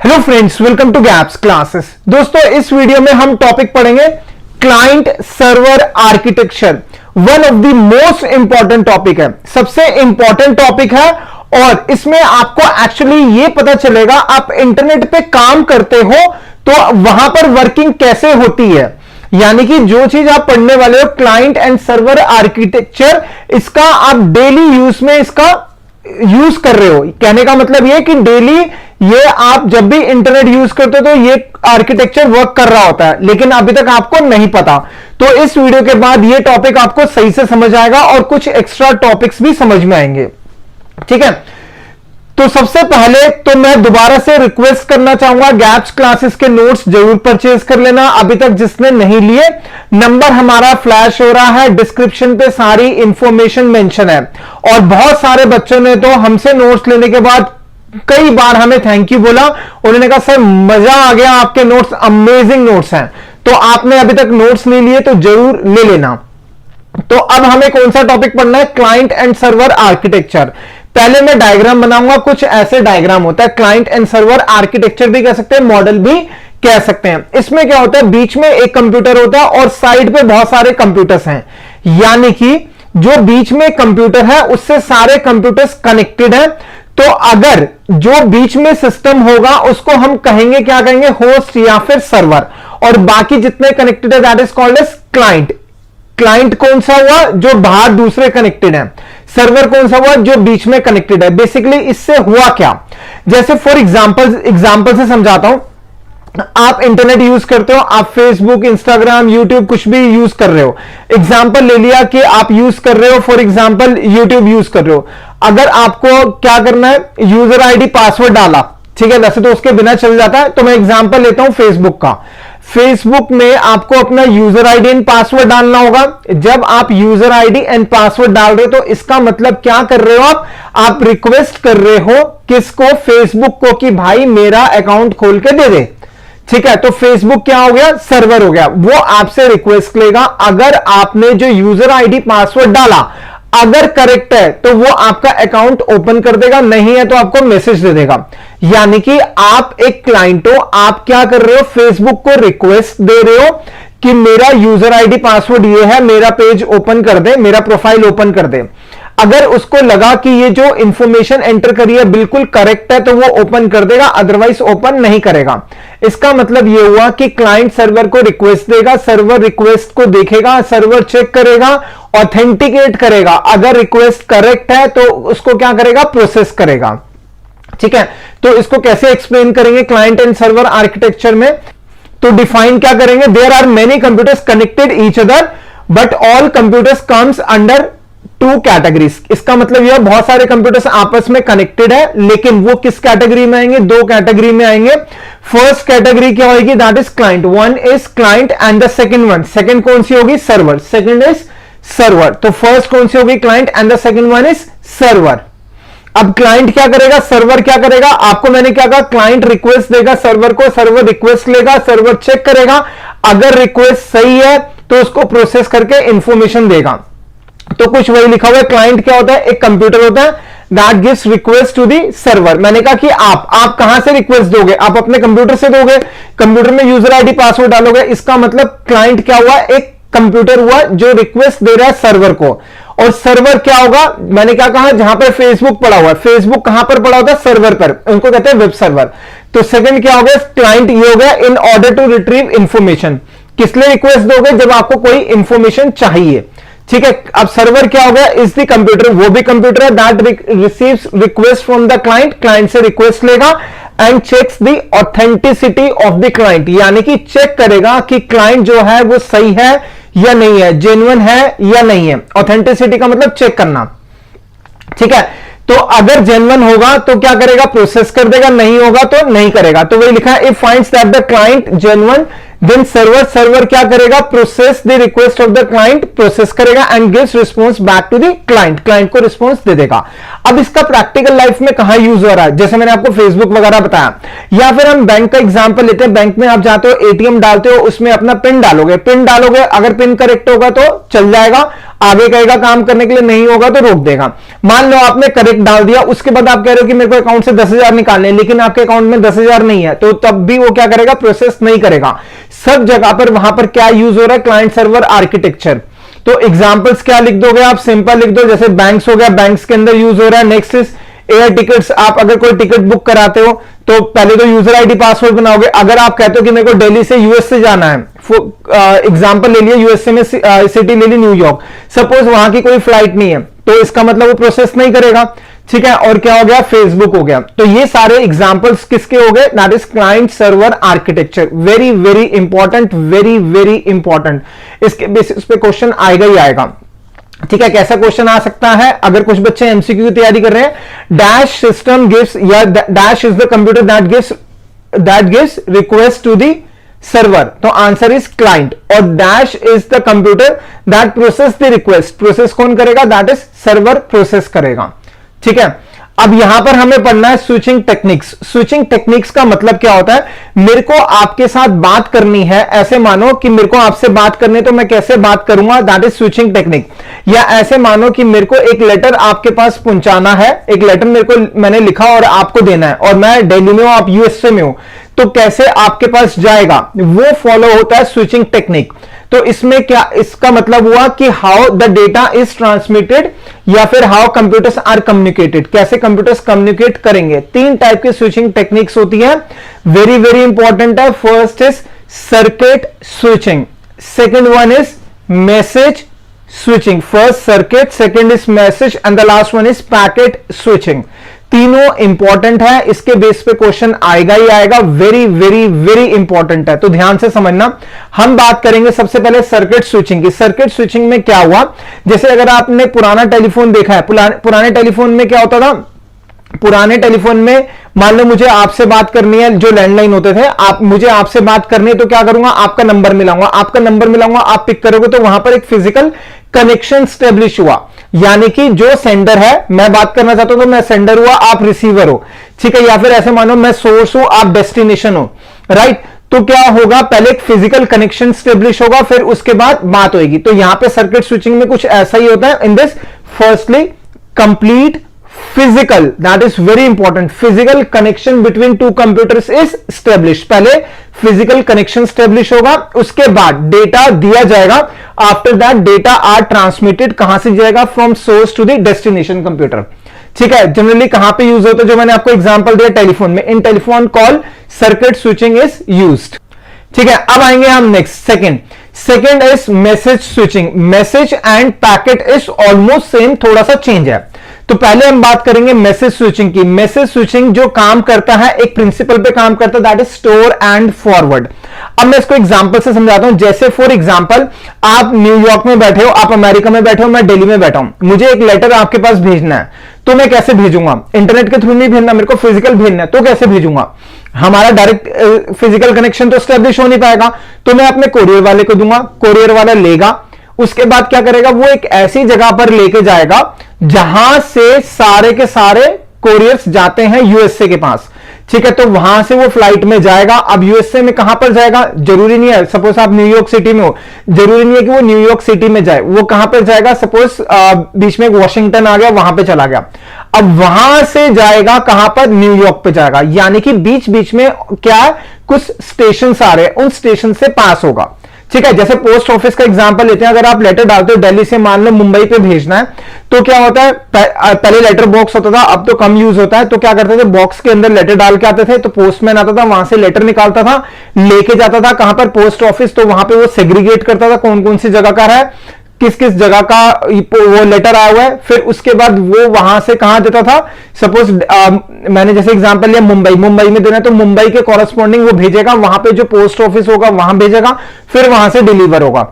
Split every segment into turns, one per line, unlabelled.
Hello friends, welcome to gaps classes. दोस्तों, इस video में हम टॉपिक पढ़ेंगे client server architecture. One of the most important topic है, सबसे इंपॉर्टेंट टॉपिक है। और इसमें आपको एक्चुअली ये पता चलेगा, आप इंटरनेट पे काम करते हो तो वहां पर वर्किंग कैसे होती है। यानी कि जो चीज आप पढ़ने वाले हो क्लाइंट एंड सर्वर आर्किटेक्चर, इसका आप डेली यूज में इसका यूज कर रहे हो। कहने का मतलब ये कि डेली ये आप जब भी इंटरनेट यूज करते हो तो ये आर्किटेक्चर वर्क कर रहा होता है, लेकिन अभी तक आपको नहीं पता। तो इस वीडियो के बाद ये टॉपिक आपको सही से समझ आएगा और कुछ एक्स्ट्रा टॉपिक्स भी समझ में आएंगे। ठीक है, तो सबसे पहले तो मैं दोबारा से रिक्वेस्ट करना चाहूंगा, गैप्स क्लासेस के नोट्स जरूर परचेज कर लेना। अभी तक जिसने नहीं लिए, नंबर हमारा फ्लैश हो रहा है, डिस्क्रिप्शन पे सारी इंफॉर्मेशन मेंशन है। और बहुत सारे बच्चों ने तो हमसे नोट्स लेने के बाद कई बार हमें थैंक यू बोला। उन्होंने कहा सर मजा आ गया, आपके नोट्स अमेजिंग नोट्स हैं। तो आपने अभी तक नोट्स नहीं लिए तो जरूर ले लेना। तो अब हमें कौन सा टॉपिक पढ़ना है? Client and server architecture. पहले मैं डायग्राम बनाऊंगा, कुछ ऐसे डायग्राम होता है। क्लाइंट एंड सर्वर आर्किटेक्चर भी कह सकते हैं, मॉडल भी कह सकते हैं। इसमें क्या होता है, बीच में एक कंप्यूटर होता है और साइड पे बहुत सारे कंप्यूटर्स हैं। यानी कि जो बीच में कंप्यूटर है उससे सारे कंप्यूटर्स कनेक्टेड हैं। तो अगर जो बीच में सिस्टम होगा उसको हम कहेंगे, क्या कहेंगे? होस्ट या फिर सर्वर। और बाकी जितने कनेक्टेड है that is called as client. Client कौन सा हुआ? जो बाहर दूसरे कनेक्टेड है। सर्वर कौन सा हुआ? जो बीच में कनेक्टेड है। बेसिकली इससे हुआ क्या, जैसे फॉर एग्जांपल से समझाता हूं। आप इंटरनेट यूज करते हो, आप फेसबुक, इंस्टाग्राम, यूट्यूब कुछ भी यूज कर रहे हो। एग्जांपल ले लिया कि आप यूज कर रहे हो, फॉर एग्जांपल यूट्यूब यूज कर रहे हो। अगर आपको क्या करना है, यूजर आईडी पासवर्ड डाला, ठीक है, वैसे तो उसके बिना चल जाता है। तो मैं एग्जांपल लेता हूं फेसबुक का। फेसबुक में आपको अपना यूजर आईडी एंड पासवर्ड डालना होगा। जब आप यूजर आईडी एंड पासवर्ड डाल रहे हो तो इसका मतलब क्या कर रहे हो आप रिक्वेस्ट कर रहे हो किसको? फेसबुक को, कि भाई मेरा अकाउंट खोल के दे दे। ठीक है, तो फेसबुक क्या हो गया? सर्वर हो गया। वो आपसे रिक्वेस्ट लेगा। अगर आपने जो यूजर आईडी पासवर्ड डाला अगर करेक्ट है तो वो आपका अकाउंट ओपन कर देगा, नहीं है तो आपको मैसेज दे देगा। यानी कि आप एक क्लाइंट हो, आप क्या कर रहे हो? फेसबुक को रिक्वेस्ट दे रहे हो कि मेरा यूजर आईडी पासवर्ड ये है, मेरा पेज ओपन कर दे, मेरा प्रोफाइल ओपन कर दे। अगर उसको लगा कि ये जो इंफॉर्मेशन एंटर करी है बिल्कुल करेक्ट है तो वो ओपन कर देगा, अदरवाइज ओपन नहीं करेगा। इसका मतलब ये हुआ कि क्लाइंट सर्वर को रिक्वेस्ट देगा, सर्वर रिक्वेस्ट को देखेगा, सर्वर चेक करेगा, ऑथेंटिकेट करेगा। अगर रिक्वेस्ट करेक्ट है तो उसको क्या करेगा? प्रोसेस करेगा। ठीक है, तो इसको कैसे एक्सप्लेन करेंगे क्लाइंट एंड सर्वर आर्किटेक्चर में? तो डिफाइन क्या करेंगे? There are many computers connected each other but all computers comes under two categories. इसका मतलब यह बहुत सारे कंप्यूटर्स आपस में कनेक्टेड है, लेकिन वो किस कैटेगरी में आएंगे? दो कैटेगरी में आएंगे। फर्स्ट कैटेगरी क्या होगी? That is client. One is client and the second one, second कौन सी होगी? सर्वर। Second is server. तो फर्स्ट कौन सी होगी? Client and the second one is server. अब क्लाइंट क्या करेगा, सर्वर क्या करेगा? आपको मैंने क्या कहा? क्लाइंट रिक्वेस्ट देगा सर्वर को, सर्वर रिक्वेस्ट लेगा, सर्वर चेक करेगा। अगर रिक्वेस्ट सही है तो उसको प्रोसेस करके इंफॉर्मेशन देगा। तो कुछ वही लिखा हुआ है। क्लाइंट क्या होता है? एक कंप्यूटर होता है that gives request to the server. मैंने कहा कि आप कहां से रिक्वेस्ट दोगे? आप अपने कंप्यूटर से दोगे, कंप्यूटर में यूजर आईडी पासवर्ड डालोगे। इसका मतलब क्लाइंट क्या हुआ? एक कंप्यूटर हुआ जो रिक्वेस्ट दे रहा है सर्वर को। और सर्वर क्या होगा? मैंने क्या कहा? जहां पर फेसबुक पड़ा हुआ है, फेसबुक कहां पर पड़ा होता है? सर्वर पर, उनको कहते हैं वेब सर्वर। तो सेकंड क्या हो गया? क्लाइंट ये हो गया in order to retrieve information. किस लिए रिक्वेस्ट दोगे? जब आपको कोई इंफॉर्मेशन चाहिए। ठीक है, अब सर्वर क्या हो गया? इज द कंप्यूटर, वो भी कंप्यूटर है that receives request from the client. Client से रिक्वेस्ट लेगा and checks the authenticity of the client. यानी कि चेक करेगा कि क्लाइंट जो है वो सही है या नहीं है, जेन्युइन है या नहीं है। ऑथेंटिसिटी का मतलब चेक करना। ठीक है, तो अगर जेन्युइन होगा तो क्या करेगा? प्रोसेस कर देगा, नहीं होगा तो नहीं करेगा। तो वही लिखा है, if finds that the client genuine then server क्या करेगा? Process the request of the client, process करेगा and gives response back to the client, client को रिस्पॉन्स दे देगा। अब इसका प्रैक्टिकल लाइफ में कहां यूज हो रहा है? जैसे मैंने आपको फेसबुक वगैरह बताया, या फिर हम बैंक का एग्जांपल लेते हैं। बैंक में आप जाते हो, एटीएम डालते हो, उसमें अपना पिन डालोगे, अगर पिन करेक्ट होगा तो चल जाएगा, आगे कहेगा काम करने के लिए, नहीं होगा तो रोक देगा। मान लो आपने करेक्ट डाल दिया, उसके बाद आप कह रहे हो कि मेरे को अकाउंट से 10,000 निकालने, लेकिन आपके अकाउंट में 10,000 नहीं है, तो तब भी वो क्या करेगा, प्रोसेस नहीं करेगा। सब जगह पर वहां पर क्या यूज हो रहा है, क्लाइंट सर्वर आर्किटेक्चर। तो एग्जांपल्स क्या लिख दोगे आप, सिंपल लिख दो, जैसे बैंक्स हो गया, बैंक्स के अंदर यूज हो रहा है। नेक्स्ट इज एयर टिकट्स, आप अगर कोई टिकट बुक कराते हो तो पहले तो यूजर आईडी पासवर्ड बनाओगे। अगर आप कहते हो कि मेरे को दिल्ली से यूएस से जाना है, एग्जांपल ले लिया, यूएसए में सिटी ले ली न्यूयॉर्क, सपोज वहां की कोई फ्लाइट नहीं है, तो इसका मतलब वो प्रोसेस नहीं करेगा, ठीक है। और क्या हो गया, फेसबुक हो गया। तो ये सारे एग्जांपल्स किसके हो गए, that is client server architecture. Very very important, very very important, इसके बेसिस पे क्वेश्चन आएगा ही आएगा, ठीक है। कैसा क्वेश्चन आ सकता है, अगर कुछ बच्चे एमसीक्यू की तैयारी कर रहे हैं, डैश सिस्टम गिव्स, या dash is the computer that gives request to the server, तो आंसर इज क्लाइंट। और dash is the computer that process the request, process कौन करेगा, दैट इज सर्वर प्रोसेस करेगा, ठीक है। अब यहां पर हमें पढ़ना है स्विचिंग टेक्निक्स। स्विचिंग टेक्निक्स का मतलब क्या होता है, मेरे को आपके साथ बात करनी है, ऐसे मानो कि मेरे को आपसे बात करनी है, तो मैं कैसे बात करूंगा, दैट इज स्विचिंग टेक्निक। या ऐसे मानो कि मेरे को एक लेटर आपके पास पहुंचाना है, एक लेटर मेरे को मैंने लिखा और आपको देना है, और मैं दिल्ली में हूं, आप यूएसए में हो, तो कैसे आपके पास जाएगा, वो फॉलो होता है स्विचिंग टेक्निक। तो इसमें क्या, इसका मतलब हुआ कि how the data is transmitted, या फिर हाउ कंप्यूटर्स आर कम्युनिकेटेड, कैसे कंप्यूटर्स कम्युनिकेट करेंगे। 3 टाइप की स्विचिंग टेक्निक्स होती है, वेरी वेरी इंपॉर्टेंट है। First is circuit switching, second one is message switching, first circuit, second is message and the last one is packet switching। तीनों important है, इसके base पे question आएगा ही आएगा, वेरी वेरी वेरी इंपॉर्टेंट है, तो ध्यान से समझना। हम बात करेंगे सबसे पहले सर्किट स्विचिंग की। सर्किट स्विचिंग में क्या हुआ, जैसे अगर आपने पुराना टेलीफोन देखा है, पुराने टेलीफोन में क्या होता था, पुराने टेलीफोन में मान लो मुझे आपसे बात करनी है, जो लैंडलाइन होते थे, आप मुझे आपसे बात करनी है, तो क्या करूंगा, आपका नंबर मिलाऊंगा, आप पिक करोगे, तो वहां पर एक फिजिकल कनेक्शन स्टेब्लिश हुआ, यानी कि जो सेंडर है, मैं बात करना चाहता हूं तो मैं सेंडर हुआ, आप रिसीवर हो, ठीक है। या फिर ऐसे मानो मैं सोर्स हूं, आप डेस्टिनेशन हो, राइट। तो क्या होगा, पहले एक फिजिकल कनेक्शन स्टेब्लिश होगा, फिर उसके बाद बात होगी। तो यहां पे सर्किट स्विचिंग में कुछ ऐसा ही होता है। In this firstly complete physical, that is very important, physical connection between two computers is established। पहले physical connection establish होगा, उसके बाद डेटा दिया जाएगा, after that data are transmitted, कहां से जाएगा, from source to the destination computer, ठीक है। जनरली कहां पे यूज होता है, जो मैंने आपको एग्जांपल दिया टेलीफोन में, इन telephone call circuit switching is used, ठीक है। अब आएंगे हम next, second is message switching. Message end packet is almost same, थोड़ा सा चेंज है। तो पहले हम बात करेंगे मैसेज स्विचिंग की। मैसेज स्विचिंग जो काम करता है, एक प्रिंसिपल पे काम करता है, that is store and forward. अब मैं इसको एग्जांपल से समझाता हूं। जैसे फॉर एग्जांपल, आप न्यूयॉर्क में बैठे हो, आप अमेरिका में बैठे हो, मैं दिल्ली में बैठा हूं, मुझे एक लेटर आपके पास भेजना है, तो मैं कैसे भेजूंगा, इंटरनेट के थ्रू नहीं भेजना, मेरे को फिजिकल भेजना है, तो कैसे भेजूंगा, हमारा डायरेक्ट फिजिकल कनेक्शन तो स्टैब्लिश हो नहीं पाएगा, तो मैं अपने कोरियर वाले को दूंगा, कोरियर वाला लेगा, उसके बाद क्या करेगा, वो एक ऐसी जगह पर लेके जाएगा जहां से सारे के सारे कोरियर्स जाते हैं यूएसए के पास, ठीक है। तो वहां से वो फ्लाइट में जाएगा। अब यूएसए में कहां पर जाएगा, जरूरी नहीं है, सपोज आप न्यूयॉर्क सिटी में हो, जरूरी नहीं है कि वो न्यूयॉर्क सिटी में जाए, वो कहां पर जाएगा, सपोज बीच में वॉशिंगटन आ गया, वहां पे चला गया, अब वहां से जाएगा कहां पर, न्यूयॉर्क पे जाएगा, यानी कि बीच बीच में क्या है, कुछ स्टेशन आ रहे हैं, उन स्टेशन से पास होगा, ठीक है। जैसे पोस्ट ऑफिस का एग्जांपल लेते हैं, अगर आप लेटर डालते हो दिल्ली से मान लो मुंबई पे भेजना है, तो क्या होता है, पहले लेटर बॉक्स होता था, अब तो कम यूज होता है, तो क्या करते थे, बॉक्स के अंदर लेटर डाल के आते थे, तो पोस्टमैन आता था, वहां से लेटर निकालता था, लेके जाता था कहां पर, पोस्ट ऑफिस, तो वहां पे वो सेग्रीगेट करता था कौन कौन सी जगह का है, किस किस जगह का वो लेटर आया हुआ है, फिर उसके बाद वो वहां से कहां देता था, सपोज मैंने जैसे एग्जांपल लिया मुंबई में देना है, तो मुंबई के कॉरेस्पॉन्डिंग वो भेजेगा, वहां पे जो पोस्ट ऑफिस होगा वहां भेजेगा, फिर वहां से डिलीवर होगा,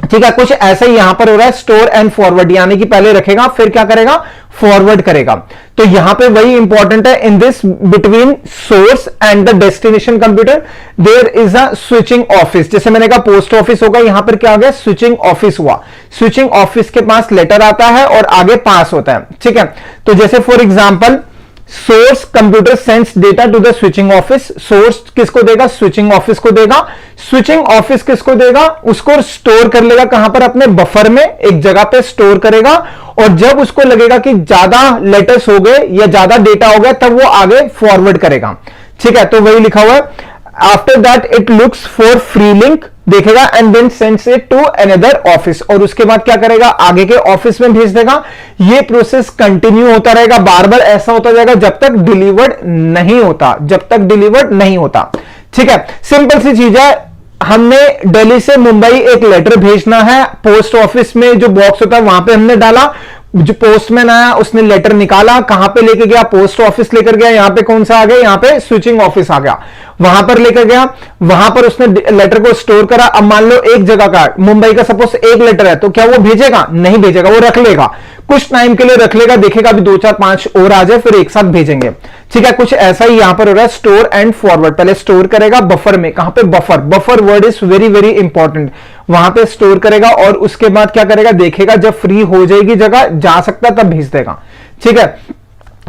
ठीक है। कुछ ऐसा ही यहां पर हो रहा है, स्टोर एंड फॉरवर्ड, यानी कि पहले रखेगा, फिर क्या करेगा, फॉरवर्ड करेगा। तो यहां पे वही इंपॉर्टेंट है, in this between source and the destination computer there is a switching office. जैसे मैंने कहा पोस्ट ऑफिस होगा, यहां पर क्या हो गया, स्विचिंग ऑफिस हुआ। स्विचिंग ऑफिस के पास लेटर आता है और आगे पास होता है, ठीक है। तो जैसे for example source computer sends data to the switching office. Source किसको देगा? स्विचिंग ऑफिस को देगा। स्विचिंग ऑफिस किसको देगा? उसको स्टोर कर लेगा कहां पर? अपने बफर में एक जगह पे स्टोर करेगा, और जब उसको लगेगा कि ज्यादा लेटर्स हो गए या ज्यादा डेटा हो गया तब वो आगे फॉरवर्ड करेगा। ठीक है, तो वही लिखा हुआ है। After that it looks for free link देखेगा and then sends it to another office, और उसके बाद क्या करेगा? आगे के ऑफिस में भेज देगा। ये प्रोसेस कंटिन्यू होता रहेगा, बार बार ऐसा होता जाएगा जब तक डिलीवर्ड नहीं होता, जब तक डिलीवर्ड नहीं होता। ठीक है, सिंपल सी चीज है। हमने दिल्ली से मुंबई एक लेटर भेजना है, पोस्ट ऑफिस में जो बॉक्स होता है वहां पे हमने डाला, जो पोस्टमैन आया उसने लेटर निकाला, कहां पे लेके गया? पोस्ट ऑफिस लेकर गया। यहां पे कौन सा आ गया? यहां पे स्विचिंग ऑफिस आ गया, वहां पर लेकर गया, वहां पर उसने लेटर को स्टोर करा। अब मान लो एक जगह का मुंबई का सपोज एक लेटर है, तो क्या वो भेजेगा? नहीं भेजेगा, वो रख लेगा, कुछ टाइम के लिए रख लेगा, देखेगा अभी 2 4 5 और आ जाए फिर एक साथ भेजेंगे। ठीक है, कुछ ऐसा ही यहां पर हो रहा है, स्टोर एंड फॉरवर्ड। पहले स्टोर करेगा बफर में, कहां पे? Buffer. Buffer word is very very important, वहां पे स्टोर करेगा और उसके बाद क्या करेगा? देखेगा जब फ्री हो जाएगी जगह, जा सकता तब भेज देगा। ठीक है,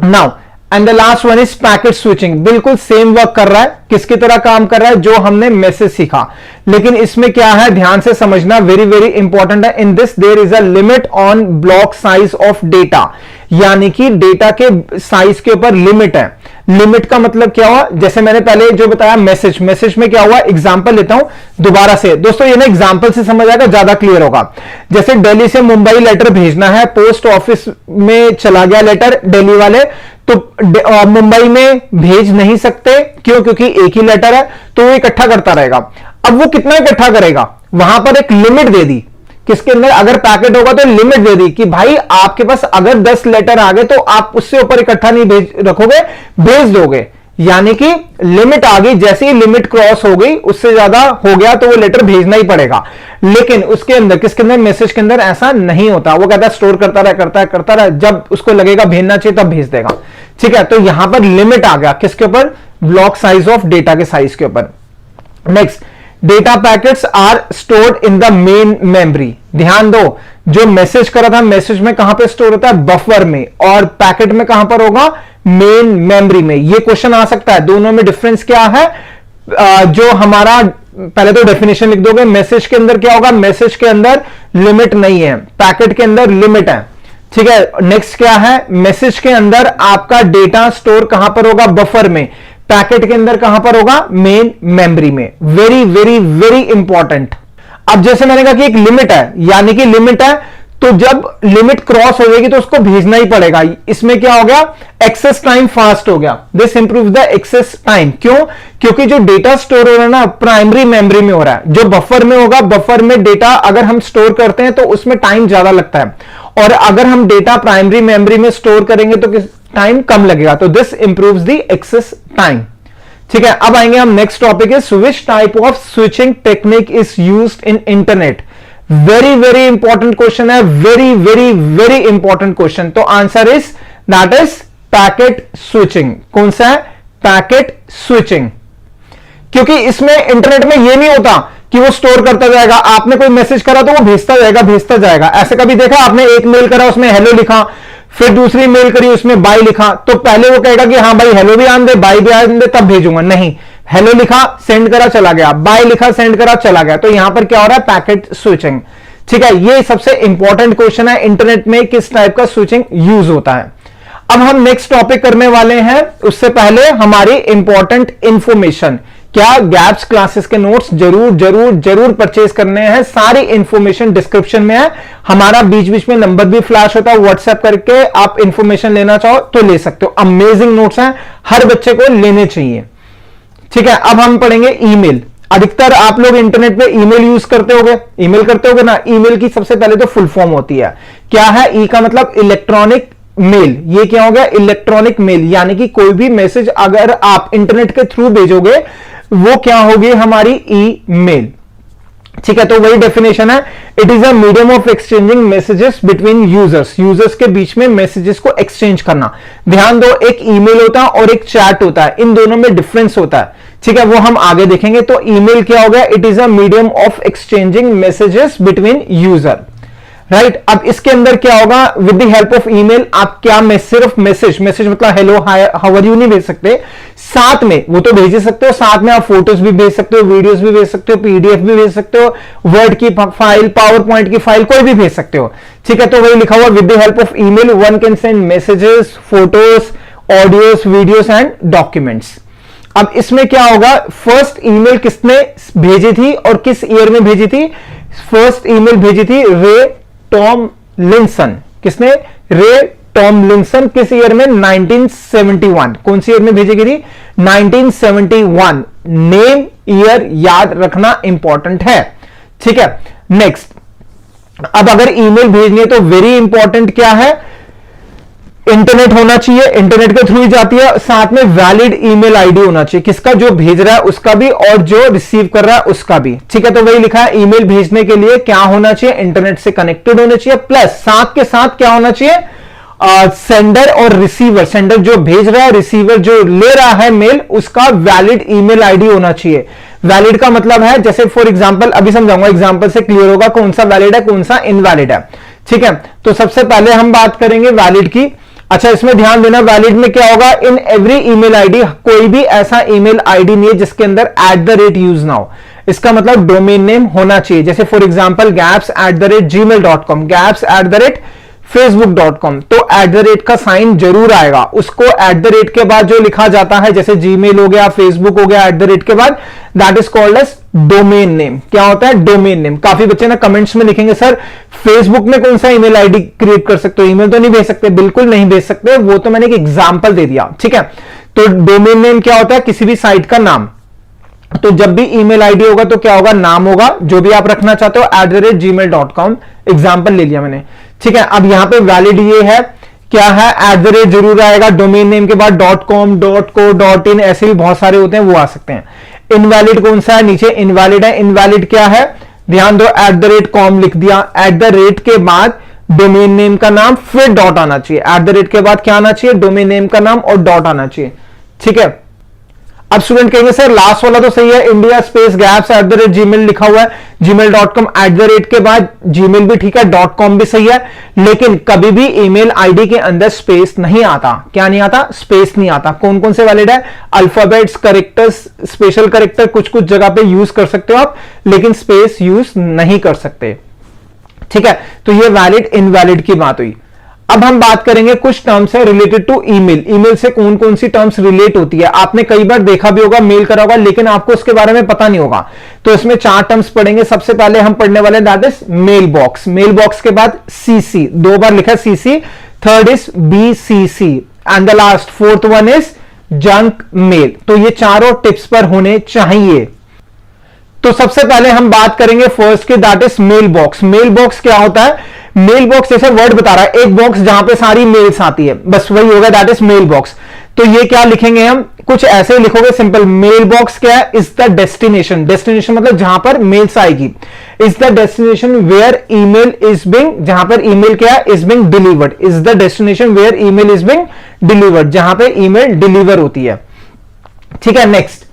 now and the last one is packet switching. बिल्कुल सेम वर्क कर रहा है, किसकी तरह काम कर रहा है? जो हमने मैसेज सीखा, लेकिन इसमें क्या है? ध्यान से समझना, वेरी वेरी इंपॉर्टेंट है। In this there is a limit on block size of data, यानी कि डेटा के साइज के ऊपर लिमिट है। लिमिट का मतलब क्या हुआ? जैसे मैंने पहले जो बताया मैसेज, मैसेज में क्या हुआ? एग्जांपल लेता हूं दोबारा से दोस्तों, ये ना एग्जांपल से समझ आएगा, ज्यादा क्लियर होगा। जैसे दिल्ली से मुंबई लेटर भेजना है, पोस्ट ऑफिस में चला गया लेटर दिल्ली वाले, तो मुंबई में भेज नहीं सकते, क्यों? क्योंकि एक ही लेटर है, तो वो इकट्ठा करता रहेगा। अब वो कितना इकट्ठा करेगा? वहां पर एक लिमिट दे दी, किसके अंदर? अगर पैकेट होगा तो लिमिट दे दी कि भाई आपके पास अगर 10 लेटर आ गए तो आप उससे ऊपर इकट्ठा नहीं रखोगे, भेज दोगे। यानी कि लिमिट आ गई, जैसे ही लिमिट क्रॉस हो गई, उससे ज्यादा हो गया तो वो लेटर भेजना ही पड़ेगा। लेकिन उसके अंदर, किसके अंदर? मैसेज के अंदर ऐसा नहीं होता। वो कहता है स्टोर करता रहे, करता रहे, जब उसको लगेगा भेजना चाहिए तब भेज देगा। ठीक है, तो यहां पर लिमिट आ गया, किसके ऊपर? ब्लॉक साइज ऑफ डेटा के साइज के ऊपर। Next, data packets are stored in the main memory. ध्यान दो, जो मैसेज करा था, मैसेज में कहां पे स्टोर होता है? बफर में, और पैकेट में कहां पर होगा? मेन मेमोरी में। ये क्वेश्चन आ सकता है, दोनों में डिफरेंस क्या है? जो हमारा पहले तो डेफिनेशन लिख दोगे, मैसेज के अंदर क्या होगा? मैसेज के अंदर लिमिट नहीं है, पैकेट के अंदर लिमिट है। ठीक है, नेक्स्ट क्या है? मैसेज के अंदर आपका डेटा स्टोर कहां पर होगा? बफर में। पैकेट के अंदर कहां पर होगा? मेन मेमोरी में। Very very very important. अब जैसे मैंने कहा कि एक लिमिट है, यानी कि लिमिट है, तो जब लिमिट क्रॉस हो जाएगी तो उसको भेजना ही पड़ेगा। इसमें क्या हो गया? एक्सेस टाइम फास्ट हो गया। This improve the access time. क्यों? क्योंकि जो डेटा स्टोर हो रहा है ना, प्राइमरी मेमोरी में हो रहा है। जो बफर में होगा, बफर में डेटा अगर हम स्टोर करते हैं तो उसमें टाइम ज्यादा लगता है, और अगर हम डेटा प्राइमरी मेमोरी में स्टोर करेंगे तो टाइम कम लगेगा। तो this improves the access time. ठीक है, अब आएंगे हम नेक्स्ट टॉपिक है, which type of switching technique is used in internet. Very very important question है, very very very important question. तो answer is that is packet switching. कौन सा है? Packet switching. क्योंकि इसमें इंटरनेट में यह नहीं होता कि वो स्टोर करता जाएगा, आपने कोई मैसेज करा तो वो भेजता जाएगा। ऐसे कभी देखा आपने? एक मेल करा, उसमें हेलो लिखा, फिर दूसरी मेल करी, उसमें बाय लिखा, तो पहले वो कहेगा कि हाँ भाई हेलो भी आन दे, बाय भी आन दे, तब भेजूंगा। नहीं, हेलो लिखा, सेंड करा, चला गया, बाय लिखा, सेंड करा, चला गया। तो यहां पर क्या हो रहा है? Packet switching. ठीक है, ये सबसे इंपॉर्टेंट क्वेश्चन है, इंटरनेट में किस टाइप का स्विचिंग यूज होता है। अब हम नेक्स्ट टॉपिक करने वाले हैं, उससे पहले हमारी इंपॉर्टेंट इंफॉर्मेशन। क्या गैप्स क्लासेस के नोट्स जरूर जरूर जरूर परचेज करने हैं, सारी इंफॉर्मेशन डिस्क्रिप्शन में है। हमारा बीच बीच में नंबर भी फ्लैश होता है, व्हाट्सएप करके आप इंफॉर्मेशन लेना चाहो तो ले सकते हो। अमेजिंग नोट्स हैं, हर बच्चे को लेने चाहिए। ठीक है, अब हम पढ़ेंगे ईमेल। अधिकतर आप लोग इंटरनेट पे ईमेल यूज करते होगे ना। ईमेल की सबसे पहले तो फुल फॉर्म होती है, क्या है? ई का मतलब इलेक्ट्रॉनिक मेल। ये क्या हो गया? इलेक्ट्रॉनिक मेल, यानी कि कोई भी मैसेज अगर आप इंटरनेट के थ्रू भेजोगे वो क्या होगी? हमारी ईमेल। ठीक है, तो वही डेफिनेशन है, it is a medium of exchanging messages between users के बीच में मैसेजेस को एक्सचेंज करना। ध्यान दो, एक ईमेल होता है और एक चैट होता है, इन दोनों में डिफरेंस होता है। ठीक है, वो हम आगे देखेंगे। तो ईमेल क्या हो गया? It is a medium of exchanging messages between user. Right. अब इसके अंदर क्या होगा, with the help of email आप क्या सिर्फ मैसेज मतलब hello hi how are you नहीं भेज सकते, साथ में वो तो भेज ही सकते हो, साथ में आप फोटोज भी भेज सकते हो, वीडियोस भी भेज सकते हो, पीडीएफ भी भेज सकते हो, वर्ड की फाइल, पावर पॉइंट की फाइल, कोई भी भेज सकते हो। ठीक है, तो वही लिखा हुआ with the help of email one can send messages, photos, audios, videos and documents. अब इसमें क्या होगा, फर्स्ट ईमेल किसने भेजी थी और किस ईयर में भेजी थी? फर्स्ट ईमेल भेजी थी रे टॉमलिंसन। किसने? रे टॉमलिंसन। किस ईयर में? 1971। कौन सी ईयर में भेजी गई थी? 1971। नेम ईयर याद रखना इंपॉर्टेंट है। ठीक है, नेक्स्ट। अब अगर ईमेल भेजनी है तो वेरी इंपॉर्टेंट क्या है, इंटरनेट होना चाहिए, इंटरनेट के थ्रू ही जाती है, साथ में वैलिड ईमेल आईडी होना चाहिए, किसका? जो भेज रहा है उसका भी और जो रिसीव कर रहा है उसका भी। ठीक है, तो वही लिखा है ईमेल भेजने के लिए क्या होना चाहिए, इंटरनेट से कनेक्टेड होने चाहिए, प्लस साथ के साथ क्या होना चाहिए, सेंडर और रिसीवर, सेंडर जो भेज रहा है, रिसीवर जो ले रहा है मेल, उसका वैलिड ईमेल आईडी होना चाहिए। वैलिड का मतलब है, जैसे फॉर एग्जांपल अभी समझाऊंगा, एग्जांपल से क्लियर होगा कौन सा वैलिड है कौन सा इनवैलिड है। ठीक है, तो सबसे पहले हम बात करेंगे वैलिड की। अच्छा, इसमें ध्यान देना, वैलिड में क्या होगा, इन एवरी ईमेल आईडी, कोई भी ऐसा ईमेल आईडी नहीं है जिसके अंदर @ यूज ना हो। इसका मतलब डोमेन नेम होना चाहिए, जैसे फॉर एग्जांपल gaps@gmail.com, gaps@facebook.com, तो @ का साइन जरूर आएगा। उसको @ के बाद जो लिखा जाता है, जैसे जीमेल हो गया, फेसबुक हो गया, @ के बाद, that is called as domain name. क्या होता है? Domain name. काफी बच्चे ना कमेंट्स में लिखेंगे सर फेसबुक में कौन सा ईमेल आईडी क्रिएट कर सकते हो, ईमेल तो नहीं भेज सकते। बिल्कुल नहीं भेज सकते, वो तो मैंने एक एग्जांपल दे दिया। ठीक है, तो डोमेन नेम क्या होता है? किसी भी साइट का नाम। तो जब भी ईमेल आईडी होगा तो क्या होगा? नाम होगा, जो भी आप रखना चाहते हो, @gmail.com, एग्जांपल ले लिया मैंने। ठीक है, अब यहां पे वैलिड ये है, क्या है, @ जरूर आएगा, डोमेन नेम के बाद .com, .co, .in, ऐसे भी बहुत सारे होते हैं, वो आ सकते हैं। इनवैलिड कौन सा है? नीचे इनवैलिड है। इनवैलिड क्या है? ध्यान दो, @com लिख दिया, @ के बाद डोमेन नेम का नाम, फिर डॉट आना चाहिए। @ के बाद क्या आना चाहिए? डोमेन नेम का नाम और डॉट आना चाहिए। ठीक है, अब स्टूडेंट कहेंगे सर लास्ट वाला तो सही है, इंडिया स्पेस गैप्स @gmail लिखा हुआ है, gmail.com, @ के बाद जीमेल भी ठीक है, .com भी सही है, लेकिन कभी भी ईमेल आईडी के अंदर स्पेस नहीं आता। क्या नहीं आता? स्पेस नहीं आता। कौन कौन से वैलिड है? अल्फाबेट्स, करेक्टर्स, स्पेशल करेक्टर कुछ कुछ जगह पे यूज कर सकते हो आप, लेकिन स्पेस यूज नहीं कर सकते। ठीक है, तो ये वैलिड इनवैलिड की बात हुई। अब हम बात करेंगे कुछ टर्म्स है रिलेटेड टू ईमेल। ईमेल से कौन कौन सी टर्म्स रिलेट होती है, आपने कई बार देखा भी होगा, मेल करा होगा, लेकिन आपको उसके बारे में पता नहीं होगा। तो इसमें 4 टर्म्स पढ़ेंगे। सबसे पहले हम पढ़ने वाले that is mail box. Mail box के बाद सीसी, 2 बार लिखा है CC, third is BCC and the last 4th one is junk mail. तो ये चारों टिप्स पर होने चाहिए। तो सबसे पहले हम बात करेंगे फर्स्ट की, that is mail box. Mail box क्या होता है? मेल बॉक्स जैसे वर्ड बता रहा है, एक बॉक्स जहां पे सारी मेल्स आती है, बस वही होगा, दैट इज मेल बॉक्स। तो ये क्या लिखेंगे हम? कुछ ऐसे ही लिखोगे सिंपल। मेल बॉक्स क्या है? Is the destination. डेस्टिनेशन मतलब जहां पर मेल्स आएगी। Is the destination where email is being, जहां पर ईमेल क्या है? Is being delivered. Is the destination where email is being delivered, जहां पे ईमेल डिलीवर होती है। ठीक है, नेक्स्ट।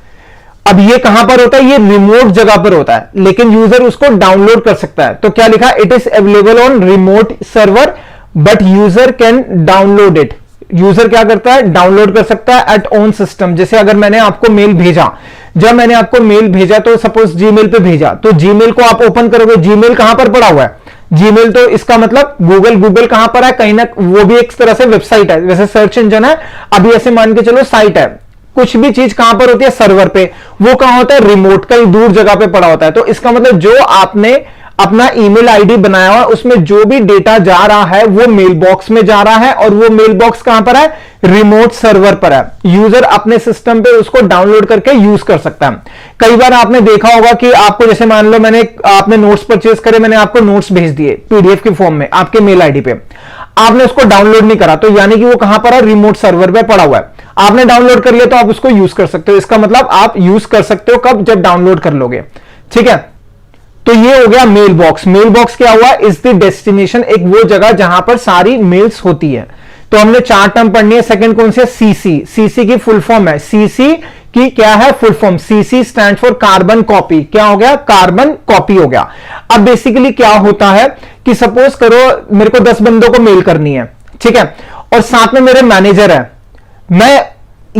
अब ये कहां पर होता है? ये रिमोट जगह पर होता है, लेकिन यूजर उसको डाउनलोड कर सकता है। तो क्या लिखा? It is available on remote server but user can download it. User क्या करता है? डाउनलोड कर सकता है एट ओन सिस्टम। जैसे अगर मैंने आपको मेल भेजा, जब मैंने आपको मेल भेजा तो सपोज जीमेल पे भेजा, तो जीमेल को आप ओपन करोगे, जीमेल कहां पर पड़ा हुआ है? जीमेल तो इसका मतलब गूगल कहां पर है? कहीं ना, वो भी एक तरह से वेबसाइट है, वैसे सर्च इंजन है, अभी ऐसे मान के चलो साइट है। कुछ भी चीज कहां पर होती है? सर्वर पे। वो कहां होता है? रिमोट, कहीं दूर जगह पे पड़ा होता है। तो इसका मतलब जो आपने अपना ईमेल आईडी बनाया हुआ, उसमें जो भी डेटा जा रहा है वो मेल बॉक्स में जा रहा है, और वो मेल बॉक्स कहां पर है? रिमोट सर्वर पर है। यूजर अपने सिस्टम पे उसको डाउनलोड करके यूज कर सकता है। कई बार आपने देखा होगा कि आपको, जैसे मान लो आपने नोट्स परचेज करे, मैंने आपको नोट्स भेज दिए पीडीएफ के फॉर्म में आपके मेल आईडी पे, आपने उसको डाउनलोड नहीं करा, तो यानी कि वो कहां पर है? रिमोट सर्वर पे पड़ा हुआ है। आपने डाउनलोड कर लिया तो आप उसको यूज कर सकते हो। इसका मतलब आप यूज कर सकते हो कब? जब डाउनलोड कर लोगे। ठीक है, तो ये हो गया मेल बॉक्स। मेल बॉक्स क्या हुआ? इज द डेस्टिनेशन, एक वो जगह जहां पर सारी मेल्स होती है। तो हमने 4 टर्म पढ़नी है। सेकंड कौन सी है? सीसी। सीसी की फुल फॉर्म है, सीसी की क्या है full form? CC stand for carbon copy. क्या हो गया? कार्बन कॉपी हो गया। अब बेसिकली क्या होता है कि सपोज करो मेरे को 10 बंदों को मेल करनी है, ठीक है, और साथ में मेरे मैनेजर है, मैं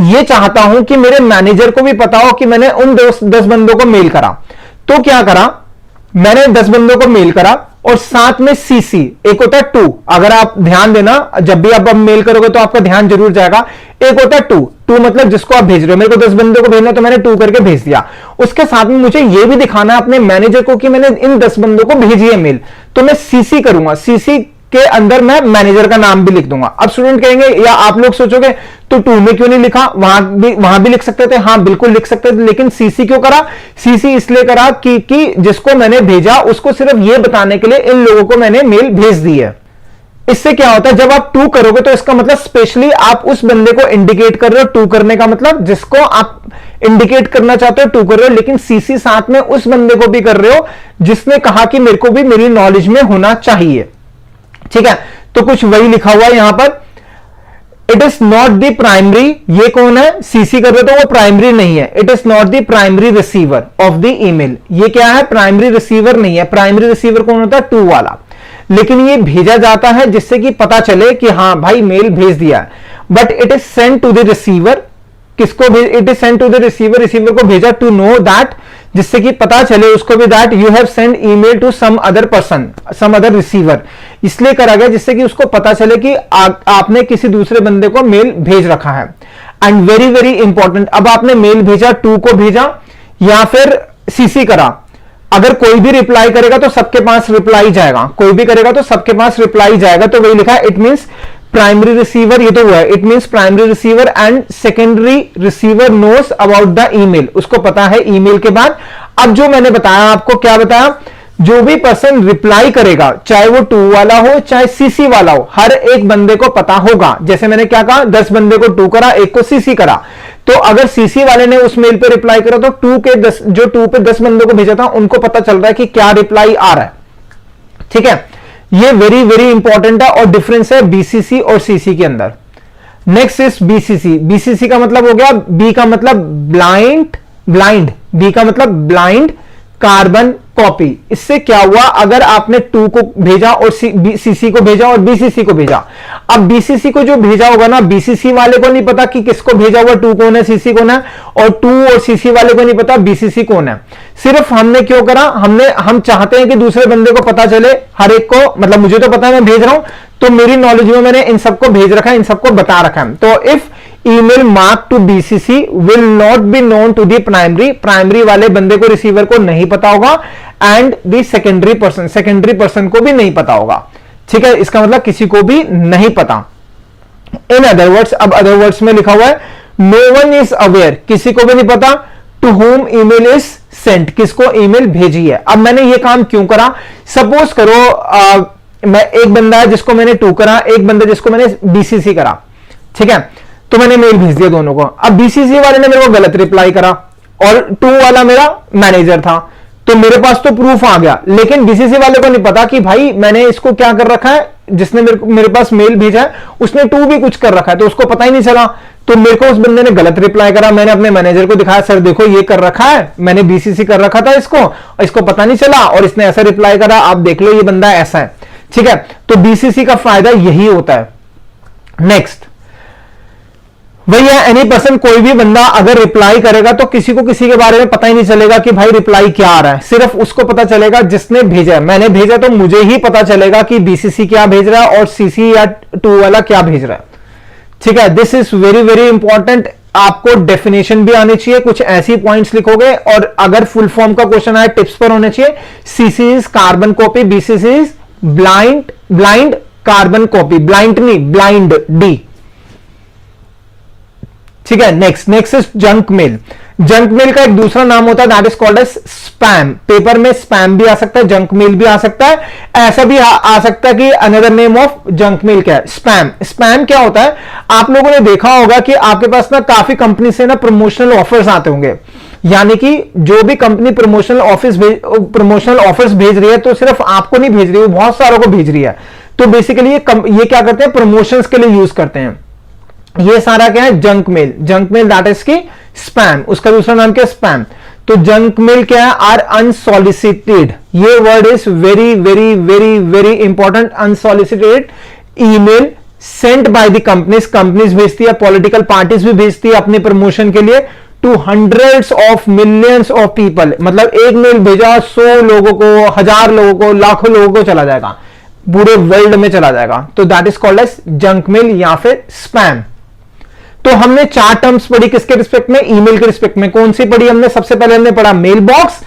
ये चाहता हूं कि मेरे मैनेजर को भी पता हो कि मैंने उन 10 बंदों को मेल करा। तो क्या करा, मैंने 10 बंदों को मेल करा और साथ में सीसी, एक होता है टू, अगर आप ध्यान देना जब भी आप मेल करोगे तो आपका ध्यान जरूर जाएगा, एक होता है टू मतलब जिसको आप भेज रहे हो, मेरे को 10 बंदों को भेजना तो मैंने टू करके भेज दिया। उसके साथ में मुझे यह भी दिखाना है अपने मैनेजर को कि मैंने इन 10 बंदों को भेजी है मेल, तो मैं सीसी करूंगा, सीसी के अंदर मैं मैनेजर का नाम भी लिख दूंगा। अब स्टूडेंट कहेंगे या आप लोग सोचोगे तो टू में क्यों नहीं लिखा, वहां भी लिख सकते थे, हाँ बिल्कुल लिख सकते थे, लेकिन सीसी क्यों करा, सीसी इसलिए करा कि जिसको मैंने भेजा उसको सिर्फ यह बताने के लिए इन लोगों को मैंने मेल भेज दी है। इससे क्या होता है, जब आप टू करोगे तो इसका मतलब स्पेशली आप उस बंदे को इंडिकेट कर रहे हो, टू करने का मतलब जिसको आप इंडिकेट करना चाहते हो टू कर रहे हो, लेकिन सीसी साथ में उस बंदे को भी कर रहे हो जिसने कहा कि मेरे को भी मेरी नॉलेज में होना चाहिए, ठीक है। तो कुछ वही लिखा हुआ है यहां पर, it is not the primary, ये कौन है, सीसी कर रहे तो वो प्राइमरी नहीं है, it is not the primary receiver of the email, ये क्या है, प्राइमरी रिसीवर नहीं है। प्राइमरी रिसीवर कौन होता है, टू वाला, लेकिन ये भेजा जाता है जिससे कि पता चले कि हां भाई मेल भेज दिया है। But it is send to the receiver, किसको भेज, it is send to the receiver, receiver को भेजा, टू नो दैट, जिससे कि पता चले उसको भी that you have send email to some other person, some other receiver, इसलिए करा गया जिससे कि उसको पता चले कि आपने किसी दूसरे बंदे को मेल भेज रखा है। एंड वेरी वेरी इंपॉर्टेंट, अब आपने मेल भेजा, टू को भेजा या फिर सीसी करा, अगर कोई भी रिप्लाई करेगा तो सबके पास रिप्लाई जाएगा, कोई भी करेगा तो सबके पास रिप्लाई जाएगा, तो वही लिखा है, इट मींस प्राइमरी रिसीवर, ये तो हुआ है, it means primary receiver and secondary receiver knows about the email, उसको पता है ईमेल के बाद। अब जो मैंने बताया आपको, क्या बताया, जो भी पर्सन रिप्लाई करेगा चाहे वो टू वाला हो चाहे सीसी वाला हो, हर एक बंदे को पता होगा। जैसे मैंने क्या कहा, 10 बंदे को टू करा, एक को सीसी करा, तो अगर सीसी वाले ने उस मेल पे रिप्लाई करा तो जो टू पे 10 बंदों को भेजा था उनको पता चल रहा है कि क्या रिप्लाई आ रहा है, ठीक है। ये वेरी वेरी इंपॉर्टेंट है और डिफरेंस है बीसीसी और सीसी के अंदर। नेक्स्ट इज बीसीसी, बीसीसी का मतलब हो गया, बी का मतलब ब्लाइंड, बी का मतलब ब्लाइंड कार्बन कॉपी। इससे क्या हुआ, अगर आपने टू को भेजा और सीसी को भेजा और बीसीसी को भेजा, अब बीसीसी को जो भेजा होगा ना, बीसीसी वाले को नहीं पता कि किसको भेजा हुआ, टू कौन है सीसी कौन है, और टू और सीसी वाले को नहीं पता बीसीसी कौन है। सिर्फ हमने क्यों करा, हम चाहते हैं कि दूसरे बंदे को पता चले, हर एक को, मतलब मुझे तो पता है मैं भेज रहा हूं, तो मेरी नॉलेज में मैंने इन सबको भेज रखा है, इन सबको बता रखा है। तो if email mark to BCC will not be known to the primary, primary वाले बंदे को, रिसीवर को नहीं पता होगा, and the secondary person, secondary person को भी नहीं पता होगा, ठीक है। इसका मतलब किसी को भी नहीं पता। इन अदर वर्ड्स, अब अदर वर्ड्स में लिखा हुआ है, नो वन इज अवेयर, किसी को भी नहीं पता, to whom email is sent, किसको ईमेल भेजी है। अब मैंने ये काम क्यों करा, सपोज करो मैं एक बंदा है जिसको मैंने टू करा, एक बंदा जिसको मैंने बीसीसी करा, ठीक है, तो मैंने मेल भेज दिया दोनों को। अब बीसीसी वाले ने मेरे को गलत रिप्लाई करा और टू वाला मेरा मैनेजर था, तो मेरे पास तो प्रूफ आ गया, लेकिन बीसीसी वाले को नहीं पता कि भाई मैंने इसको क्या कर रखा है, जिसने मेरे पास मेल भेजा है उसने टू भी कुछ कर रखा है, तो उसको पता ही नहीं चला। तो मेरे को उस बंदे ने गलत रिप्लाई करा, मैंने अपने मैनेजर को दिखाया, सर देखो ये कर रखा है, मैंने बीसीसी कर रखा था इसको पता नहीं चला और इसने ऐसा रिप्लाई करा, आप देख लो ये बंदा ऐसा है, ठीक है। तो बीसीसी का फायदा यही होता है। नेक्स्ट वही है, एनी पर्सन, कोई भी बंदा अगर रिप्लाई करेगा तो किसी को किसी के बारे में पता ही नहीं चलेगा कि भाई रिप्लाई क्या आ रहा है, सिर्फ उसको पता चलेगा जिसने भेजा है। मैंने भेजा तो मुझे ही पता चलेगा कि बीसीसी क्या भेज रहा है और सीसी या टू वाला क्या भेज रहा है, ठीक है। This is very very important. आपको डेफिनेशन भी आनी चाहिए, कुछ ऐसी पॉइंट्स लिखोगे, और अगर फुल फॉर्म का क्वेश्चन आए टिप्स पर होने चाहिए। CC is carbon copy, BCC is blind carbon copy, blind नहीं, ब्लाइंड डी, ठीक है। Next is junk mail. Junk mail का एक दूसरा नाम होता है, that is called as spam. Paper में स्पैम भी आ सकता है, जंक मेल भी आ सकता है, ऐसा भी आ सकता है कि another name of junk mail क्या है, स्पैम। स्पैम क्या होता है, आप लोगों ने देखा होगा कि आपके पास ना काफी कंपनी से ना प्रमोशनल ऑफर्स आते होंगे, यानी कि जो भी कंपनी प्रमोशनल ऑफर्स भेज रही है तो सिर्फ आपको नहीं भेज रही है, बहुत सारों को भेज रही है। तो बेसिकली ये क्या करते हैं, प्रमोशंस के लिए यूज करते हैं। ये सारा क्या है, जंक मेल दैट इज की स्पैम, उसका दूसरा नाम क्या है, स्पैम। तो जंक मेल क्या है? आर अनसॉलिसिटेड, ये word is very very very very important. Unsolicited email sent by the companies भेजती है, पॉलिटिकल पार्टीज भी भेजती है अपने प्रमोशन के लिए to hundreds of millions of people. मतलब एक मेल भेजा 100 लोगों को, 1000 लोगों को, लाखों लोगों को चला जाएगा, पूरे वर्ल्ड में चला जाएगा। तो that is called as junk mail या फिर स्पैम। तो हमने 4 टर्म्स पढ़ी, किसके रिस्पेक्ट में? ईमेल के रिस्पेक्ट में। कौन सी पढ़ी हमने? सबसे पहले हमने पढ़ा मेल बॉक्स,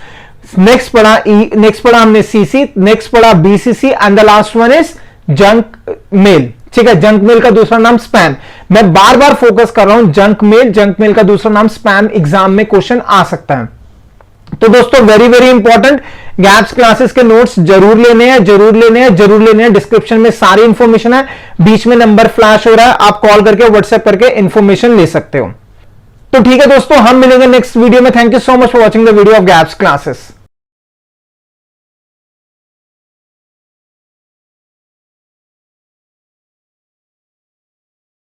नेक्स्ट पढ़ा हमने सीसी, नेक्स्ट पढ़ा BCC and the last one is junk mail. ठीक है, जंक मेल का दूसरा नाम स्पैम। मैं बार बार फोकस कर रहा हूं जंक मेल का दूसरा नाम स्पैम, एग्जाम में क्वेश्चन आ सकता है। तो दोस्तों very very important, gaps classes के नोट्स जरूर लेने हैं। डिस्क्रिप्शन में सारी इंफॉर्मेशन है, बीच में नंबर फ्लैश हो रहा है, आप कॉल करके व्हाट्सएप करके इंफॉर्मेशन ले सकते हो। तो ठीक है दोस्तों, हम मिलेंगे नेक्स्ट वीडियो में। Thank you so much for watching the video of gaps classes.